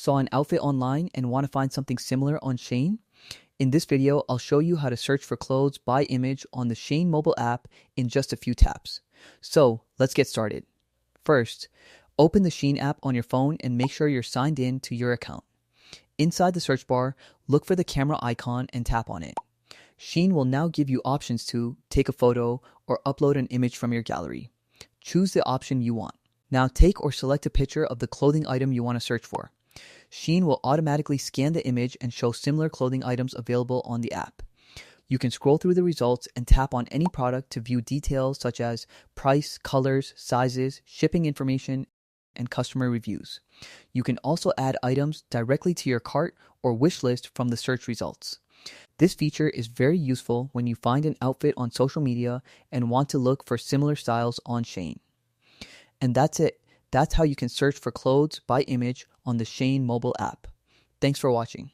Saw an outfit online and want to find something similar on Shein? In this video, I'll show you how to search for clothes by image on the Shein mobile app in just a few taps. So let's get started. First, open the Shein app on your phone and make sure you're signed in to your account. Inside the search bar, look for the camera icon and tap on it. Shein will now give you options to take a photo or upload an image from your gallery. Choose the option you want. Now take or select a picture of the clothing item you want to search for. Shein will automatically scan the image and show similar clothing items available on the app. You can scroll through the results and tap on any product to view details such as price, colors, sizes, shipping information, and customer reviews. You can also add items directly to your cart or wish list from the search results. This feature is very useful when you find an outfit on social media and want to look for similar styles on Shein. And that's it. That's how you can search for clothes by image on the Shein mobile app. Thanks for watching.